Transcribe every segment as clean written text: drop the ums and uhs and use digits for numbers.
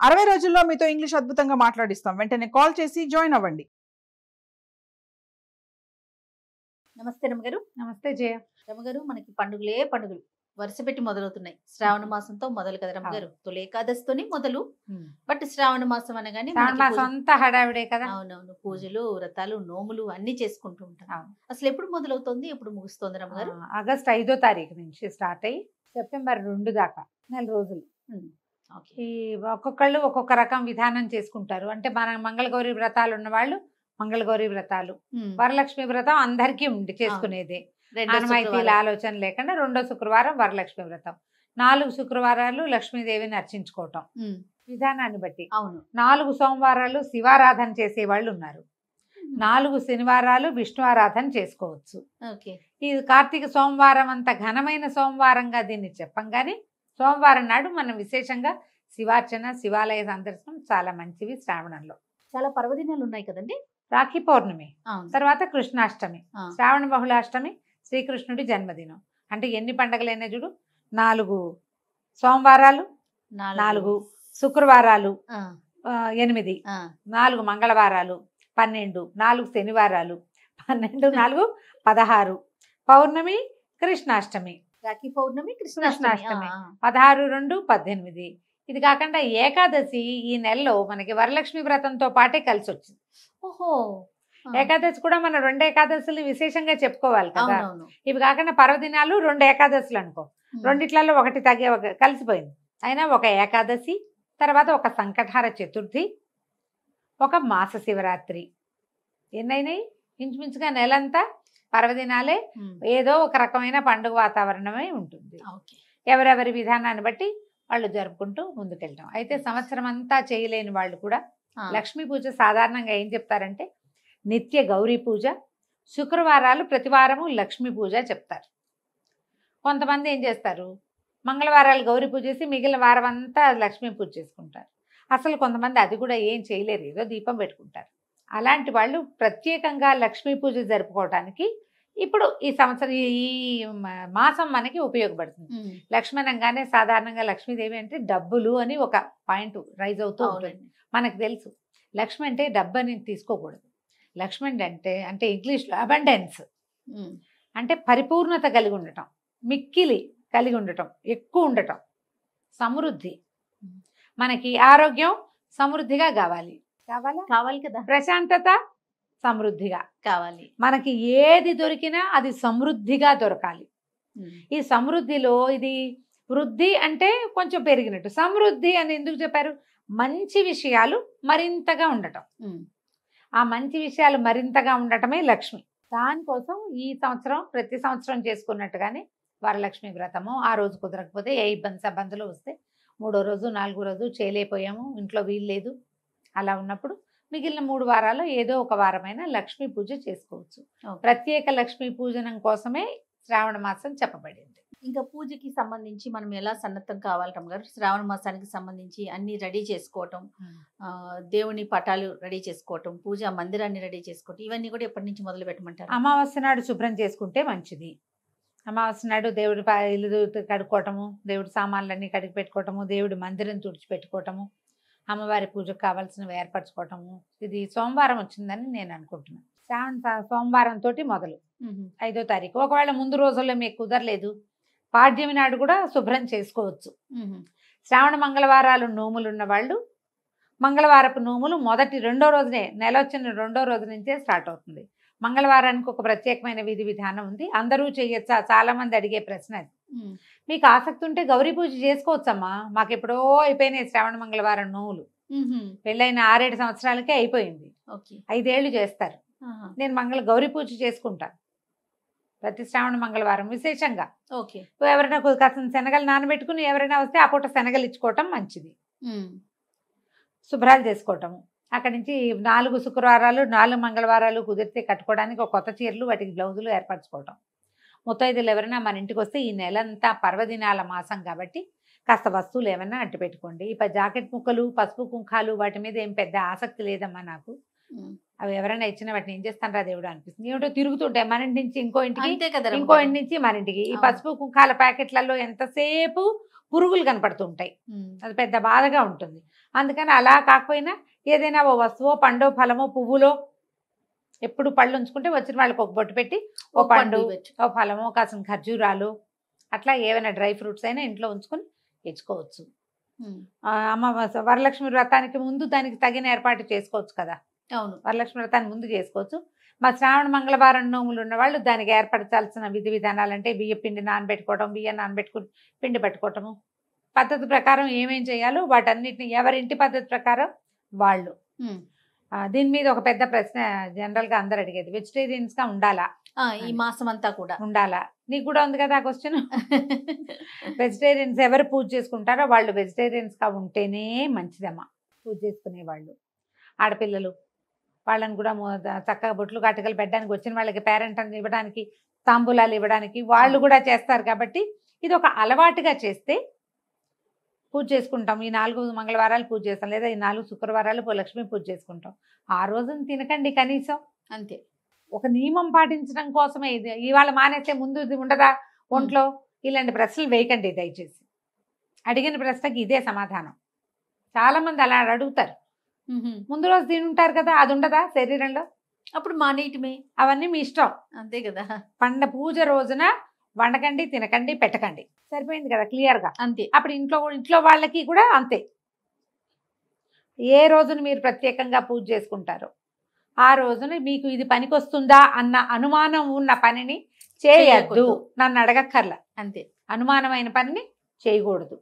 60 రోజుల్లో మీతో ఇంగ్లీష్ అద్భుతంగా మాట్లాడిస్తాం. వెంటనే కాల్ చేసి జాయిన్ అవ్వండి. నమస్తే రమగారు. నమస్తే జయ. రమగారు, మనకి పండుగలే పండుగలు వరుస పెట్టి మొదలవుతున్నాయి. శ్రావణ మాసంతో మొదలు కదా రమగారు. తొలి ఏకాదశితోని మొదలు. బట్ శ్రావణ మాసం అనగానే అంతా హడావిడే కదా. అవునవును, పూజలు, వ్రతాలు, నోములు అన్ని చేసుకుంటూ ఉంటాం. అసలు ఎప్పుడు మొదలవుతుంది, ఎప్పుడు ముగుస్తుంది రమగారు? ఆగస్ట్ 5వ తారీఖు నుంచి స్టార్ట్ అయ్యి సెప్టెంబర్ 2 దాకా 4 రోజులు. ఈ ఒక్కొక్కళ్ళు ఒక్కొక్క రకం విధానం చేసుకుంటారు. అంటే మన మంగళగౌరి వ్రతాలు ఉన్న వాళ్ళు మంగళగౌరి వ్రతాలు, వరలక్ష్మి వ్రతం అందరికీ ఉంది చేసుకునేదే. ఆనవాయితీల ఆలోచన లేకుండా 2వ శుక్రవారం వరలక్ష్మి వ్రతం, 4 శుక్రవారాలు లక్ష్మీదేవిని అర్చించుకోవటం విధానాన్ని బట్టి. అవును, 4 సోమవారాలు శివారాధన చేసే వాళ్ళు ఉన్నారు, 4 శనివారాలు విష్ణు ఆరాధన చేసుకోవచ్చు. ఈ కార్తీక సోమవారం అంత ఘనమైన సోమవారంగా దీన్ని చెప్పంగానే సోమవారం నాడు మనం విశేషంగా శివార్చన, శివాలయ సందర్శనం చాలా మంచివి. శ్రావణంలో చాలా పర్వదినాలు ఉన్నాయి కదండి. రాఖీ పౌర్ణమి, తర్వాత కృష్ణాష్టమి, శ్రావణ బహుళాష్టమి, శ్రీకృష్ణుడి జన్మదినం. అంటే ఎన్ని పండగలైనా చూడు, 4 సోమవారాలు, 4 శుక్రవారాలు, 8, 4 మంగళవారాలు, 12, 4 శనివారాలు, 12, 4, 16, పౌర్ణమి, కృష్ణాష్టమి, రాఖీ పౌర్ణమి, కృష్ణాష్టమి, 16, 2, 18. ఇది కాకుండా ఏకాదశి ఈ నెలలో మనకి వరలక్ష్మి వ్రతంతో పాటే కలిసి వచ్చింది. ఓహో, ఏకాదశి కూడా మనం 2 ఏకాదశులు విశేషంగా చెప్పుకోవాలి కదా. ఇవి కాకుండా పర్వదినాలు 2 ఏకాదశులు అనుకో, రెండిట్లలో ఒకటి కలిసిపోయింది. అయినా ఒక ఏకాదశి, తర్వాత ఒక సంకటహార చతుర్థి, ఒక మాస శివరాత్రి, ఎన్నైనాయి ఇంచుమించుగా నెలంతా పర్వదినాలే. ఏదో ఒక రకమైన పండుగ వాతావరణమే ఉంటుంది. ఎవరెవరి విధానాన్ని బట్టి వాళ్ళు జరుపుకుంటూ ముందుకెళ్ళటం. అయితే సంవత్సరం అంతా చేయలేని వాళ్ళు కూడా లక్ష్మీ పూజ సాధారణంగా ఏం చెప్తారంటే నిత్య గౌరీ పూజ, శుక్రవారాలు ప్రతివారము లక్ష్మీ పూజ చెప్తారు. కొంతమంది ఏం చేస్తారు, మంగళవారాలు గౌరీ పూజ చేసి మిగిలిన వారం అంతా లక్ష్మీ పూజ చేసుకుంటారు. అసలు కొంతమంది అది కూడా ఏం చేయలేరు, ఏదో దీపం పెట్టుకుంటారు. అలాంటి వాళ్ళు ప్రత్యేకంగా లక్ష్మీ పూజ జరుపుకోవటానికి ఇప్పుడు ఈ సంవత్సరం ఈ మాసం మనకి ఉపయోగపడుతుంది. లక్ష్మణంగానే సాధారణంగా లక్ష్మీదేవి అంటే డబ్బులు అని ఒక పాయింట్ రైజ్ అవుతూ ఉంటుంది. మనకు తెలుసు లక్ష్మి అంటే డబ్బు అని తీసుకోకూడదు. లక్ష్మి అంటే ఇంగ్లీష్లో అబండెన్స్ అంటే పరిపూర్ణత కలిగి ఉండటం, మిక్కిలి కలిగి ఉండటం, ఎక్కువ ఉండటం, సమృద్ధి. మనకి ఆరోగ్యం సమృద్ధిగా కావాలి కదా, ప్రశాంతత సమృద్ధిగా కావాలి. మనకి ఏది దొరికినా అది సమృద్ధిగా దొరకాలి. ఈ సమృద్ధిలో ఇది వృద్ధి అంటే కొంచెం పెరిగినట్టు, సమృద్ధి అని ఎందుకు చెప్పారు, మంచి విషయాలు మరింతగా ఉండటం. ఆ మంచి విషయాలు మరింతగా ఉండటమే లక్ష్మి. దానికోసం ఈ సంవత్సరం ప్రతి సంవత్సరం చేసుకున్నట్టుగానే వరలక్ష్మి వ్రతము, ఆ రోజు కుదరకపోతే ఏ ఇబ్బందులు వస్తే 3వ రోజు 4వ రోజు చేయలేకపోయాము, ఇంట్లో వీలు లేదు, అలా ఉన్నప్పుడు మిగిలిన 3 వారాలు ఏదో ఒక వారమైన లక్ష్మీ పూజ చేసుకోవచ్చు. ప్రత్యేక లక్ష్మీ పూజనం కోసమే శ్రావణ మాసం చెప్పబడింది. ఇంకా పూజకి సంబంధించి మనం ఎలా సన్నద్ధం కావాలి రమ్మగారు? శ్రావణ మాసానికి సంబంధించి అన్ని రెడీ చేసుకోవటం, దేవుని పటాలు రెడీ చేసుకోవటం, పూజా మందిరాన్ని రెడీ చేసుకోవటం, ఇవన్నీ కూడా ఎప్పటి నుంచి మొదలు పెట్టమంటారు? అమావాస్య నాడు శుభ్రం చేసుకుంటే మంచిది. అమావాస్య నాడు దేవుడి ఇల్లు కడుక్కోవటము, దేవుడి సామాన్లన్నీ కడిగి పెట్టుకోవటము, దేవుడి మందిరం తుడిచిపెట్టుకోవటము, అమ్మవారి పూజకు కావాల్సినవి ఏర్పరచుకోవటము. ఇది సోమవారం వచ్చిందని నేను అనుకుంటున్నాను. శ్రావణ సోమవారంతో మొదలు 5వ తారీఖు. ఒకవేళ ముందు రోజుల్లో మీకు కుదరలేదు, పాడ్యమి నాడు కూడా శుభ్రం చేసుకోవచ్చు. శ్రావణ మంగళవారాలు నోములు ఉన్న వాళ్ళు మంగళవారపు నోములు 2వ రోజునే, నెల వచ్చిన 2వ రోజు నుంచే స్టార్ట్ అవుతుంది. మంగళవారానికి ఒక ప్రత్యేకమైన విధి విధానం ఉంది. అందరూ చేయొచ్చా, చాలా మంది అడిగే ప్రశ్న అది. మీకు ఆసక్తి ఉంటే గౌరీ పూజ చేసుకోవచ్చమ్మా. మాకు ఎప్పుడో అయిపోయినాయి శ్రావణ మంగళవారం నోములు. పెళ్ళైన 6-7 సంవత్సరాలకే అయిపోయింది. 5 ఏళ్ళు చేస్తారు. నేను గౌరీ పూజ చేసుకుంటాను ప్రతి శ్రావణ మంగళవారం విశేషంగా. ఎవరైనా కాసిన శనగలు నానబెట్టుకుని ఎవరైనా వస్తే ఆ పూట శనగలు ఇచ్చుకోవటం మంచిది. శుభ్రాలు చేసుకోవటము. అక్కడి నుంచి 4 శుక్రవారాలు 4 మంగళవారాలు కుదిరితే కట్టుకోవడానికి ఒక కొత్త చీరలు, వాటికి బ్లౌజులు ఏర్పరచుకోవటం. ముత్తైదులు ఎవరైనా మన ఇంటికి వస్తే ఈ నెలంతా పర్వదినాల మాసం కాబట్టి కాస్త వస్తువులు ఏమైనా అట్టు పెట్టుకోండి. ఈ జాకెట్ ముక్కలు, పసుపు కుంకాలు వాటి మీద ఏం పెద్ద ఆసక్తి లేదమ్మా నాకు. అవి ఎవరైనా ఇచ్చిన వాటిని ఏం చేస్తాను రా దేవుడు అనిపిస్తుంది. ఏమిటో తిరుగుతుంటాయి మన ఇంటి నుంచి ఇంకో ఇంటికి, ఇంకో ఇంటి నుంచి మన ఇంటికి. ఈ పసుపు కుంకాల ప్యాకెట్లలో ఎంతసేపు పురుగులు కనపడుతుంటాయి. అది పెద్ద బాధగా ఉంటుంది. అందుకని అలా కాకపోయినా ఏదైనా ఓ వస్తువో పండో ఫలమో పువ్వులో ఎప్పుడు పళ్ళు ఉంచుకుంటే వచ్చిన వాళ్ళకి ఒక బొట్టు పెట్టి ఓ పండు ఓ ఫలమో కాసిన ఖర్జూరాలు అట్లా ఏమైనా డ్రై ఫ్రూట్స్ అయినా ఇంట్లో ఉంచుకొని తెచ్చుకోవచ్చు. అమ్మ వరలక్ష్మి వ్రతానికి ముందు దానికి తగిన ఏర్పాటు చేసుకోవచ్చు కదా. అవును, వరలక్ష్మి వ్రతాన్ని ముందు చేసుకోవచ్చు. మా శ్రావణ మంగళవారం నోములు ఉన్న వాళ్ళు దానికి ఏర్పరచాల్సిన విధి విధానాలంటే బియ్య పిండి నానబెట్టుకోవడం, బియ్యం నానబెట్టుకుని పిండి పట్టుకోవటము, పద్ధతి ప్రకారం ఏమేం చేయాలో వాటన్నిటిని ఎవరింటి పద్ధతి ప్రకారం వాళ్ళు. దీని మీద ఒక పెద్ద ప్రశ్న జనరల్ గా అందరు అడిగేది, వెజిటేరియన్స్ గా ఉండాలా ఈ మాసం అంతా కూడా ఉండాలా? నీకు కూడా ఉంది కదా ఆ క్వశ్చన్. వెజిటేరియన్స్ ఎవరు పూజ చేసుకుంటారో వాళ్ళు వెజిటేరియన్స్ గా ఉంటేనే మంచిదమ్మా. పూజ చేసుకునే వాళ్ళు ఆడపిల్లలు వాళ్ళని కూడా చక్కగా బొట్లు కాటుకలు పెట్టడానికి, వచ్చిన వాళ్ళకి పేరెంట్ అని ఇవ్వడానికి, తాంబూలాలు ఇవ్వడానికి వాళ్ళు కూడా చేస్తారు. కాబట్టి ఇది ఒక అలవాటుగా చేస్తే పూజ చేసుకుంటాం. ఈ 4 మంగళవారాలు పూజ చేస్తాం, లేదా ఈ 4 శుక్రవారాలు లక్ష్మీ పూజ చేసుకుంటాం. ఆ రోజున తినకండి కనీసం. అంతే, ఒక నియమం పాటించడం కోసమే. ఇది ఇవాళ మానేస్తే ముందు ఇది ఉండదా ఒంట్లో? ఇలాంటి ప్రశ్నలు వేయకండి దయచేసి. అడిగిన ప్రశ్నకి ఇదే సమాధానం. చాలా మంది అలా అడుగుతారు. ముందు రోజు తింటారు కదా, అది ఉండదా శరీరంలో? అప్పుడు మానేయటమే. అవన్నీ మీ ఇష్టం, అంతే కదా. పూజ రోజున వండకండి, తినకండి, పెట్టకండి, సరిపోయింది కదా, క్లియర్ గా. అంతే. అప్పుడు ఇంట్లో వాళ్ళకి కూడా అంతే. ఏ రోజున మీరు ప్రత్యేకంగా పూజ చేసుకుంటారో ఆ రోజున మీకు ఇది పనికొస్తుందా అన్న అనుమానం ఉన్న పనిని చేయొద్దు. నన్ను అడగక్కర్లా. అంతే, అనుమానమైన పనిని చేయకూడదు.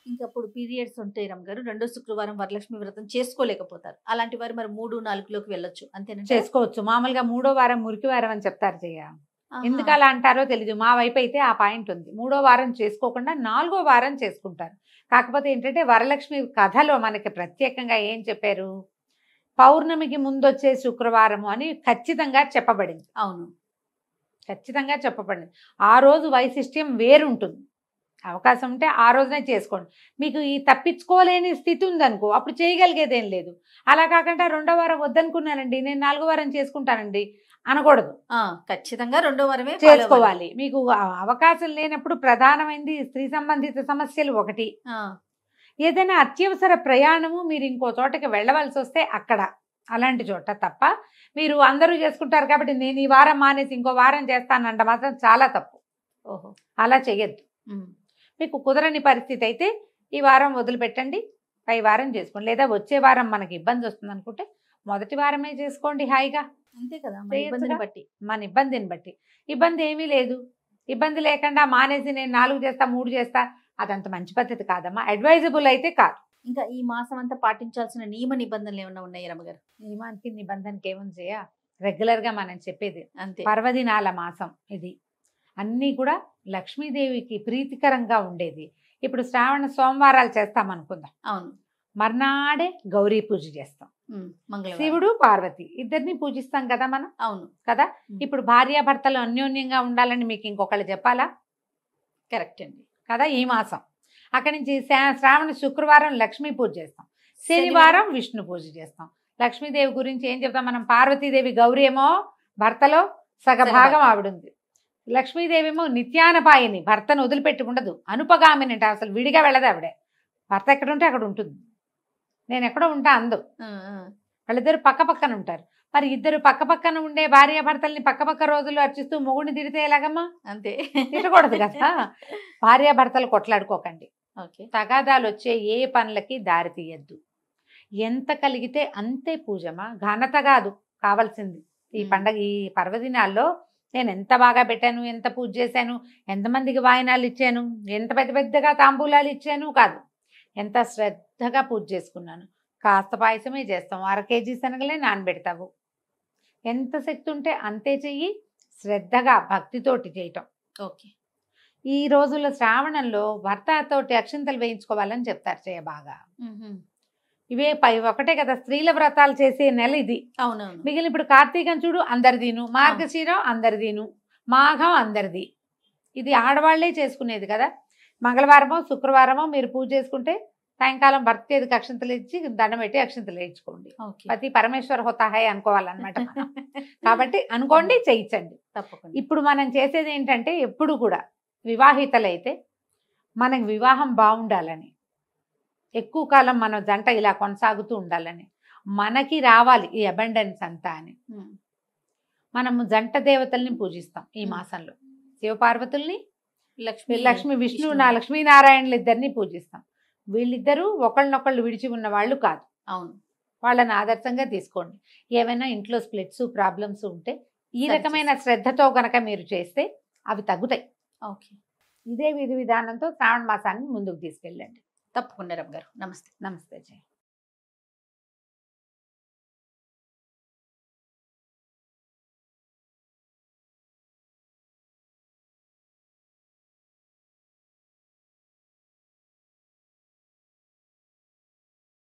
ఇంకప్పుడు పీరియడ్స్ ఉంటాయి రమ్మగారు, 2వ శుక్రవారం వరలక్ష్మి వ్రతం చేసుకోలేకపోతారు. అలాంటి వారు మరి 3, 4లోకి వెళ్ళొచ్చు, అంతేనా? చేసుకోవచ్చు. మామూలుగా 3వ వారం మురికి వారం అని చెప్తారు చెయ్య. ఎందుకు అలా అంటారో తెలీదు. మా వైపు అయితే ఆ పాయింట్ ఉంది. 3వ వారం చేసుకోకుండా 4వ వారం చేసుకుంటారు. కాకపోతే ఏంటంటే వరలక్ష్మి కథలో మనకి ప్రత్యేకంగా ఏం చెప్పారు, పౌర్ణమికి ముందొచ్చే శుక్రవారము అని ఖచ్చితంగా చెప్పబడింది. అవును, ఖచ్చితంగా చెప్పబడింది. ఆ రోజు వైశిష్ట్యం వేరుంటుంది. అవకాశం ఉంటే ఆ రోజునే చేసుకోండి. మీకు ఈ తప్పించుకోలేని స్థితి ఉందనుకో, అప్పుడు చేయగలిగేదేం లేదు. అలా కాకుండా 2వ వారం వద్దనుకున్నానండి, నేను 4వ వారం చేసుకుంటానండి అనకూడదు. ఖచ్చితంగా 2వ వారమే చేసుకోవాలి. మీకు అవకాశం లేనప్పుడు ప్రధానమైనది స్త్రీ సంబంధిత సమస్యలు ఒకటి, ఏదైనా అత్యవసర ప్రయాణము, మీరు ఇంకో చోటకి వెళ్ళవలసి వస్తే అక్కడ, అలాంటి చోట తప్ప మీరు అందరూ చేసుకుంటారు కాబట్టి నేను ఈ వారం మానేసి ఇంకో వారం చేస్తానంట మాత్రం చాలా తప్పు. ఓహో, అలా చెయ్యొద్దు. మీకు కుదరని పరిస్థితి అయితే ఈ వారం వదిలిపెట్టండి, పై వారం చేసుకోండి. లేదా వచ్చే వారం మనకి ఇబ్బంది వస్తుంది అనుకుంటే మొదటి వారమే చేసుకోండి హాయిగా. అంతే కదా, మన ఇబ్బందిని బట్టి. మన ఇబ్బందిని బట్టి. ఇబ్బంది ఏమీ లేదు. ఇబ్బంది లేకుండా మానేసి నేను 4 చేస్తా 3 చేస్తా, అదంత మంచి పద్ధతి కాదమ్మా. అడ్వైజబుల్ అయితే కాదు. ఇంకా ఈ మాసం అంతా పాటించాల్సిన నియమ నిబంధనలు ఏమన్నా ఉన్నాయి రమ్మగారు? నియమానికి నిబంధనకి ఏమని చేయ, రెగ్యులర్ గా మనం చెప్పేది అంతే. పర్వదినాల మాసం ఇది. అన్నీ కూడా లక్ష్మీదేవికి ప్రీతికరంగా ఉండేది. ఇప్పుడు శ్రావణ సోమవారాలు చేస్తాం అనుకుందాం. అవును, మర్నాడే గౌరీ పూజ చేస్తాం. శివుడు పార్వతి ఇద్దరిని పూజిస్తాం కదా మనం. అవును కదా. ఇప్పుడు భార్యాభర్తలు అన్యోన్యంగా ఉండాలని మీకు ఇంకొకళ్ళు చెప్పాలా? కరెక్ట్ అండి కదా. ఈ మాసం అక్కడి నుంచి శ్రావణ శుక్రవారం లక్ష్మీ పూజ చేస్తాం, శనివారం విష్ణు పూజ చేస్తాం. లక్ష్మీదేవి గురించి ఏం చెప్తాం మనం? పార్వతీదేవి గౌరీ ఏమో భర్తలో సగభాగం ఆవిడుంది. లక్ష్మీదేవి ఏమో నిత్యానపాయిని, భర్తను వదిలిపెట్టి ఉండదు, అనుపగామిని అంటే అసలు విడిగా వెళ్ళదు ఆవిడే. భర్త ఎక్కడ ఉంటే అక్కడ ఉంటుంది, నేను ఎక్కడో ఉంటా అందు. వాళ్ళిద్దరు పక్క పక్కన ఉంటారు. మరి ఇద్దరు పక్క పక్కన ఉండే భార్యాభర్తల్ని పక్క రోజులు అర్చిస్తూ మొగుడిని తిడితే ఎలాగమ్మా? అంతే, తిట్టకూడదు కదా. భార్యాభర్తలు కొట్లాడుకోకండి. తగాదాలు వచ్చే ఏ పనులకి దారి తీయద్దు. ఎంత కలిగితే అంతే పూజమా, ఘనత కాదు కావాల్సింది. ఈ పండగ ఈ పర్వదినాల్లో నేను ఎంత బాగా పెట్టాను, ఎంత పూజ చేశాను, ఎంతమందికి వాయినాలు ఇచ్చాను, ఎంత పెద్దగా తాంబూలాలు ఇచ్చాను కాదు, ఎంత శ్రద్ధగా పూజ చేసుకున్నాను. కాస్త పాయసమే చేస్తాం, 1/2 కేజీ శనగలే నానబెడతావు. ఎంత శక్తి ఉంటే అంతే చెయ్యి, శ్రద్ధగా భక్తితోటి చేయటం. ఓకే. ఈ రోజుల్లో శ్రావణంలో భర్తతోటి అక్షింతలు వేయించుకోవాలని చెప్తారు చేయ బాగా. ఇవే ఒకటే కదా స్త్రీల వ్రతాలు చేసే నెల ఇది. అవునవును. మిగిలిన ఇప్పుడు కార్తీకం చూడు అందరిదీను, మార్గశీరం అందరిదీను, మాఘం అందరిది. ఇది ఆడవాళ్లే చేసుకునేది కదా. మంగళవారమో శుక్రవారమో మీరు పూజ చేసుకుంటే సాయంకాలం భర్త చేతికి అక్షింతలు ఇచ్చి దండం పెట్టి అక్షింతలు వేయించుకోండి. పతి పరమేశ్వర హోతాహే అనుకోవాలన్నమాట. కాబట్టి అనుకోండి, చేయించండి తప్పకుండా. ఇప్పుడు మనం చేసేది ఏంటంటే ఎప్పుడు కూడా వివాహితలైతే మనకు వివాహం బాగుండాలని ఎక్కువ కాలం మన జంట ఇలా కొనసాగుతూ ఉండాలని, మనకి రావాలి ఈ అబండెన్స్ అంతా అని మనము జంట దేవతల్ని పూజిస్తాం ఈ మాసంలో. శివపార్వతుల్ని, లక్ష్మి విష్ణు లక్ష్మీనారాయణులు ఇద్దరిని పూజిస్తాం. వీళ్ళిద్దరూ ఒకళ్ళనొకళ్ళు విడిచి ఉన్న వాళ్ళు కాదు. అవును, వాళ్ళని ఆదర్శంగా తీసుకోండి. ఏమైనా ఇంట్లో స్ప్లిట్స్ ప్రాబ్లమ్స్ ఉంటే ఈ రకమైన శ్రద్ధతో గనక మీరు చేస్తే అవి తగ్గుతాయి. ఓకే, ఇదే విధి విధానంతో శ్రావణ మాసాన్ని ముందుకు తీసుకెళ్ళండి. తప్పకుండా రమ్య గారు. నమస్తే. నమస్తే జయ.